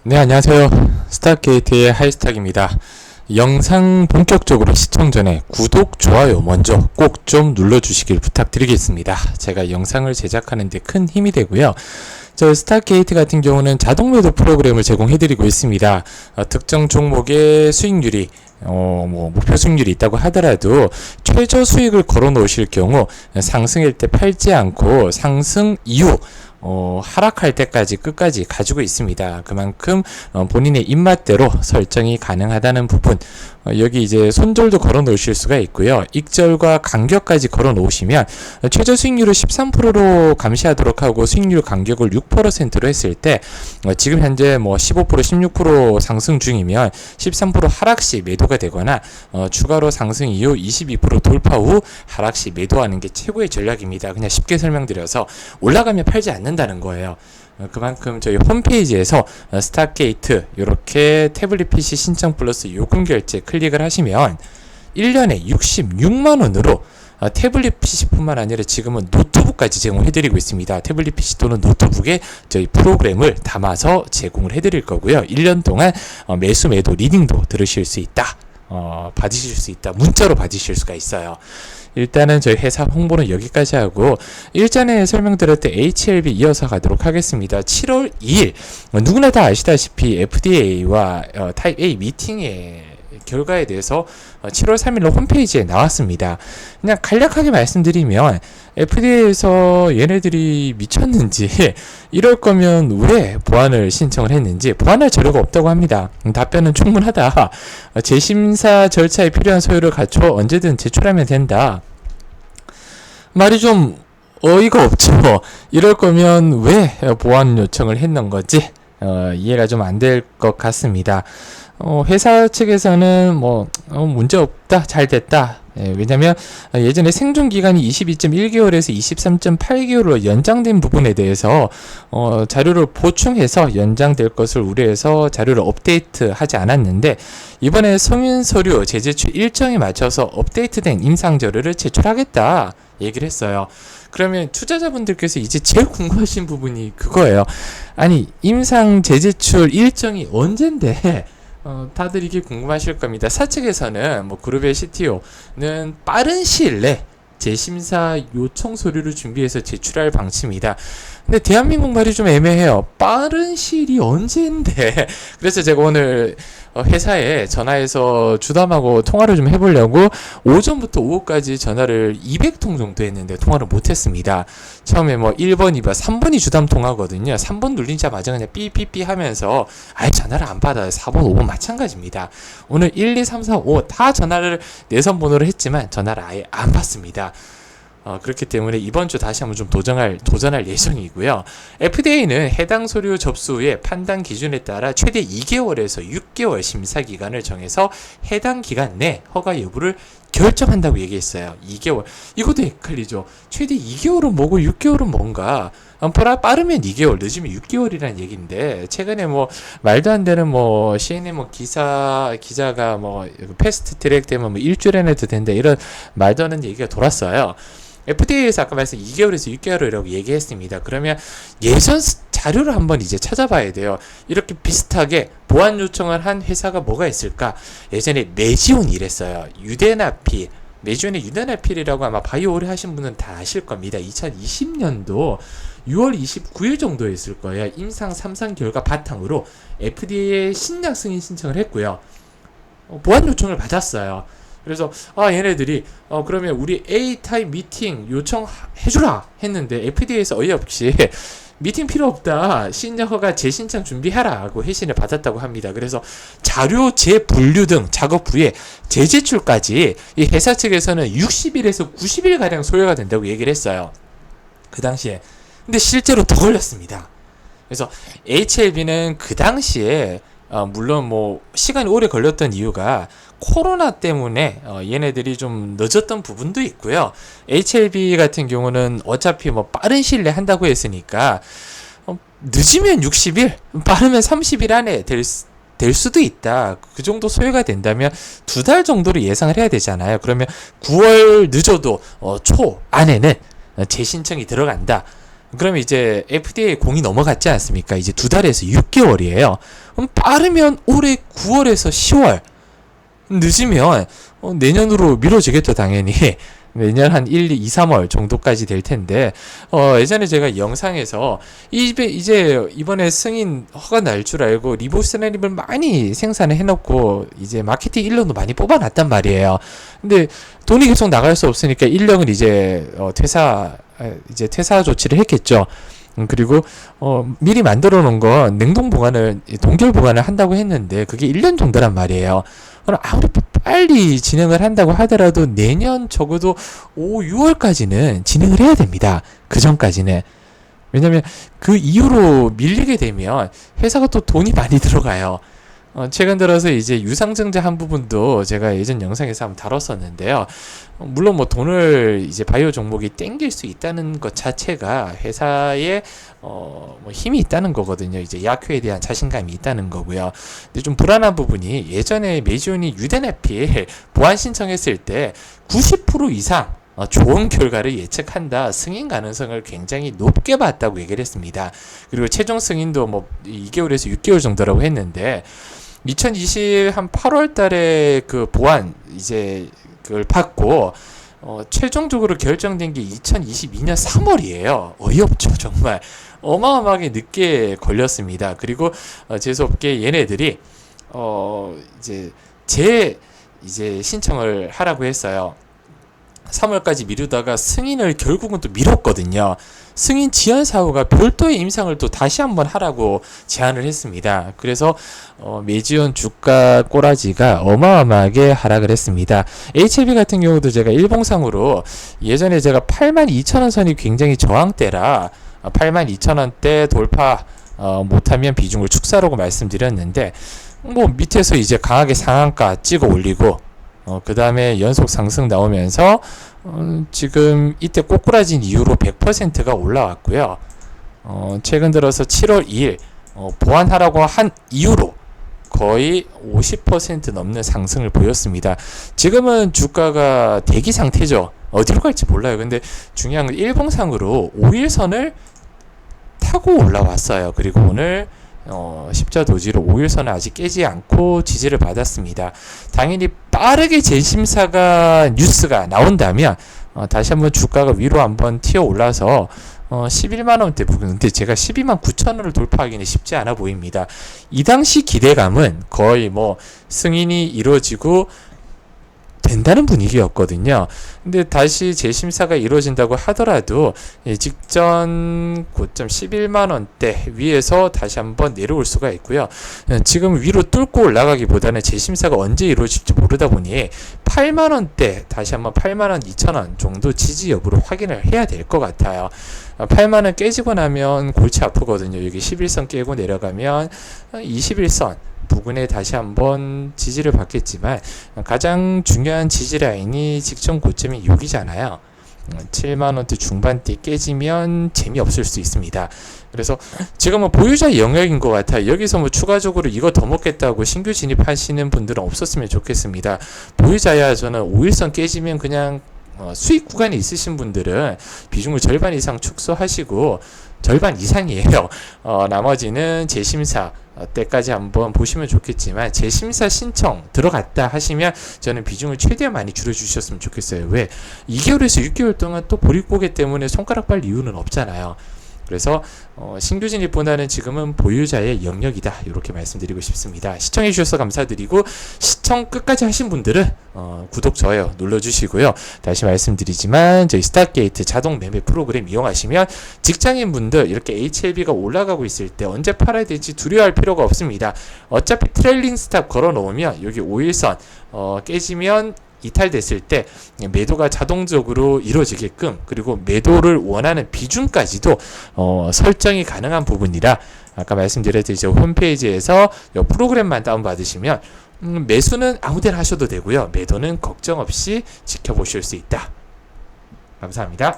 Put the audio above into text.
네, 안녕하세요. 스타게이트의 하이스탁입니다. 영상 본격적으로 시청 전에 구독, 좋아요 먼저 꼭 좀 눌러주시길 부탁드리겠습니다. 제가 영상을 제작하는 데 큰 힘이 되고요. 저 스타게이트 같은 경우는 자동 매도 프로그램을 제공해드리고 있습니다. 특정 종목의 수익률이 목표 수익률이 있다고 하더라도 최저 수익을 걸어 놓으실 경우 상승일 때 팔지 않고 상승 이후 하락할 때까지 끝까지 가지고 있습니다. 그만큼 본인의 입맛대로 설정이 가능하다는 부분, 여기 이제 손절도 걸어 놓으실 수가 있고요. 익절과 간격까지 걸어 놓으시면 최저 수익률을 13%로 감시하도록 하고 수익률 간격을 6%로 했을 때 지금 현재 15% 16% 상승 중이면 13% 하락 시 매도가 되거나 추가로 상승 이후 22% 돌파 후 하락 시 매도하는 게 최고의 전략입니다. 그냥 쉽게 설명드려서 올라가면 팔지 않는다는 거예요. 그만큼 저희 홈페이지에서 스타게이트 이렇게 태블릿 PC 신청 플러스 요금 결제 클릭을 하시면 1년에 66만원으로 태블릿 PC뿐만 아니라 지금은 노트북까지 제공해드리고 있습니다. 태블릿 PC 또는 노트북에 저희 프로그램을 담아서 제공을 해드릴 거고요. 1년 동안 매수 매도 리딩도 들으실 수 있다. 받으실 수 있다. 문자로 받으실 수가 있어요. 일단은 저희 회사 홍보는 여기까지 하고 일전에 설명드렸던 HLB 이어서 가도록 하겠습니다. 7월 2일 누구나 다 아시다시피 FDA와 타입 A 미팅의 결과에 대해서 7월 3일로 홈페이지에 나왔습니다. 그냥 간략하게 말씀드리면 FDA에서 얘네들이 미쳤는지 이럴 거면 왜 보안을 신청을 했는지 보안할 자료가 없다고 합니다. 답변은 충분하다. 재심사 절차에 필요한 서류를 갖춰 언제든 제출하면 된다. 말이 좀 어이가 없죠. 이럴 거면 왜 보안 요청을 했는 거지? 이해가 좀 안 될 것 같습니다. 회사 측에서는 문제 없다, 잘 됐다. 왜냐면 예전에 생존 기간이 22.1개월에서 23.8개월로 연장된 부분에 대해서 자료를 보충해서 연장될 것을 우려해서 자료를 업데이트하지 않았는데 이번에 성인 서류 재제출 일정에 맞춰서 업데이트된 임상 자료를 제출하겠다 얘기를 했어요. 그러면 투자자분들께서 이제 제일 궁금하신 부분이 그거예요. 아니, 임상 재제출 일정이 언젠데 다들 이게 궁금하실 겁니다. 사측에서는 그룹의 CTO는 빠른 시일 내 재심사 요청 서류를 준비해서 제출할 방침이다. 근데 대한민국 말이 좀 애매해요. 빠른 시일이 언제인데? 그래서 제가 오늘 회사에 전화해서 주담하고 통화를 좀 해보려고 오전부터 오후까지 전화를 200통 정도 했는데 통화를 못했습니다. 처음에 1번, 2번, 3번이 주담 통화거든요. 3번 눌리자마자 그냥 삐삐삐 하면서 아예 전화를 안 받아요. 4번, 5번 마찬가지입니다. 오늘 1, 2, 3, 4, 5 다 전화를 내선 번호를 했지만 전화를 아예 안 받습니다. 그렇기 때문에 이번 주 다시 한번 좀 도전할 예정이고요. FDA는 해당 서류 접수 후에 판단 기준에 따라 최대 2개월에서 6개월 심사 기간을 정해서 해당 기간 내 허가 여부를 결정한다고 얘기했어요. 2개월. 이것도 헷갈리죠. 최대 2개월은 뭐고 6개월은 뭔가. 빠르면 2개월, 늦으면 6개월이라는 얘기인데 최근에 말도 안 되는 CNN 기자가 패스트 트랙 되면 일주일 안에도 된다 이런 말도 안 되는 얘기가 돌았어요. FDA에서 아까 말씀 2개월에서 6개월이라고 얘기했습니다. 그러면 예전 자료를 한번 이제 찾아봐야 돼요. 이렇게 비슷하게 보안 요청을 한 회사가 뭐가 있을까? 예전에 메지온이 이랬어요. 메지온의 유데나필이라고 아마 바이오 오래 하신 분은 다 아실 겁니다. 2020년도 6월 29일 정도에 있을 거예요. 임상 3상 결과 바탕으로 FDA에 신약 승인 신청을 했고요. 보안 요청을 받았어요. 그래서 얘네들이 그러면 우리 A타입 미팅 요청해주라 했는데 FDA에서 어이없이 미팅 필요 없다. 신약 허가 재신청 준비하라고 회신을 받았다고 합니다. 그래서 자료 재분류 등 작업 후에 재제출까지 이 회사 측에서는 60일에서 90일가량 소요가 된다고 얘기를 했어요. 그 당시에. 근데 실제로 더 걸렸습니다. 그래서 HLB는 그 당시에 물론 시간이 오래 걸렸던 이유가 코로나 때문에 얘네들이 좀 늦었던 부분도 있고요. HLB 같은 경우는 어차피 빠른 시일 내에 한다고 했으니까 늦으면 60일, 빠르면 30일 안에 될 수도 있다. 그 정도 소요가 된다면 2달 정도로 예상을 해야 되잖아요. 그러면 9월 늦어도 초 안에는 재신청이 들어간다. 그러면 이제 FDA 공이 넘어갔지 않습니까? 이제 2달에서 6개월이에요. 그럼 빠르면 올해 9월에서 10월, 늦으면 내년으로 미뤄지겠죠, 당연히. 내년 한 1, 2, 3월 정도까지 될 텐데, 예전에 제가 영상에서 이제 이번에 승인 허가 날 줄 알고 리보스나립을 많이 생산을 해놓고 이제 마케팅 인력도 많이 뽑아놨단 말이에요. 근데 돈이 계속 나갈 수 없으니까 인력은 이제 퇴사 조치를 했겠죠. 그리고 미리 만들어 놓은 건 냉동 보관을, 동결 보관을 한다고 했는데 그게 1년 정도란 말이에요. 그럼 아무리 빨리 진행을 한다고 하더라도 내년 적어도 5, 6월까지는 진행을 해야 됩니다. 그 전까지는. 왜냐면 그 이후로 밀리게 되면 회사가 또 돈이 많이 들어가요. 최근 들어서 이제 유상증자 한 부분도 제가 예전 영상에서 한번 다뤘었는데요. 물론 뭐 돈을 이제 바이오 종목이 땡길 수 있다는 것 자체가 회사의 뭐 힘이 있다는 거거든요. 이제 약효에 대한 자신감이 있다는 거고요. 근데 좀 불안한 부분이 예전에 메지온이 유대나필 보안 신청했을 때 90% 이상 좋은 결과를 예측한다. 승인 가능성을 굉장히 높게 봤다고 얘기를 했습니다. 그리고 최종 승인도 뭐 2개월에서 6개월 정도라고 했는데 2020 한 8월 달에 그 보안 이제 그걸 받고 최종적으로 결정된 게 2022년 3월이에요. 어이없죠, 정말. 어마어마하게 늦게 걸렸습니다. 그리고 재수없게 얘네들이 이제 신청을 하라고 했어요. 3월까지 미루다가 승인을 결국은 또 미뤘거든요. 승인 지연 사후가 별도의 임상을 또 다시 한번 하라고 제안을 했습니다. 그래서 메지온 주가 꼬라지가 어마어마하게 하락을 했습니다. HLB 같은 경우도 제가 일봉상으로 예전에 제가 82,000원 선이 굉장히 저항대라 82,000원대 돌파 못하면 비중을 축소하라고 말씀드렸는데 뭐 밑에서 이제 강하게 상한가 찍어 올리고 그 다음에 연속 상승 나오면서 지금 이때 꼬꾸라진 이후로 100%가 올라왔고요. 최근 들어서 7월 2일 보완하라고 한 이후로 거의 50% 넘는 상승을 보였습니다. 지금은 주가가 대기 상태죠. 어디로 갈지 몰라요. 근데 중요한 건 일봉상으로 5일선을 타고 올라왔어요. 그리고 오늘 십자 도지로 5일선을 아직 깨지 않고 지지를 받았습니다. 당연히 빠르게 재심사가 뉴스가 나온다면 다시 한번 주가가 위로 한번 튀어 올라서 11만원대 부근, 근데 제가 12만 9천원을 돌파하기는 쉽지 않아 보입니다. 이 당시 기대감은 거의 뭐 승인이 이루어지고 된다는 분위기였거든요. 근데 다시 재심사가 이루어진다고 하더라도 직전 고점 11만원대 위에서 다시 한번 내려올 수가 있고요. 지금 위로 뚫고 올라가기보다는 재심사가 언제 이루어질지 모르다 보니 8만원대 다시 한번 8만원 2천원 정도 지지 여부를 확인을 해야 될 것 같아요. 8만원 깨지고 나면 골치 아프거든요. 여기 11선 깨고 내려가면 21선 부근에 다시 한번 지지를 받겠지만 가장 중요한 지지 라인이 직전 고점이 6이잖아요. 7만원대 중반대 깨지면 재미없을 수 있습니다. 그래서 지금은 보유자의 영역인 것 같아요. 여기서 뭐 추가적으로 이거 더 먹겠다고 신규 진입하시는 분들은 없었으면 좋겠습니다. 보유자야 저는 5일선 깨지면 그냥 수익 구간에 있으신 분들은 비중을 절반 이상 축소하시고 절반 이상이에요. 나머지는 재심사 때까지 한번 보시면 좋겠지만 재심사 신청 들어갔다 하시면 저는 비중을 최대한 많이 줄여주셨으면 좋겠어요. 왜? 2개월에서 6개월 동안 또 보릿고개 때문에 손가락 빨 이유는 없잖아요. 그래서 신규 진입보다는 지금은 보유자의 영역이다 이렇게 말씀드리고 싶습니다. 시청해 주셔서 감사드리고 시청 끝까지 하신 분들은 구독, 좋아요 눌러주시고요. 다시 말씀드리지만 저희 스타게이트 자동 매매 프로그램 이용하시면 직장인분들 이렇게 HLB가 올라가고 있을 때 언제 팔아야 될지 두려워할 필요가 없습니다. 어차피 트레일링 스탑 걸어 놓으면 여기 5일선 깨지면 이탈됐을 때 매도가 자동적으로 이루어지게끔 그리고 매도를 원하는 비중까지도 설정이 가능한 부분이라 아까 말씀드렸듯이 홈페이지에서 이 프로그램만 다운받으시면 매수는 아무데나 하셔도 되고요. 매도는 걱정 없이 지켜보실 수 있다. 감사합니다.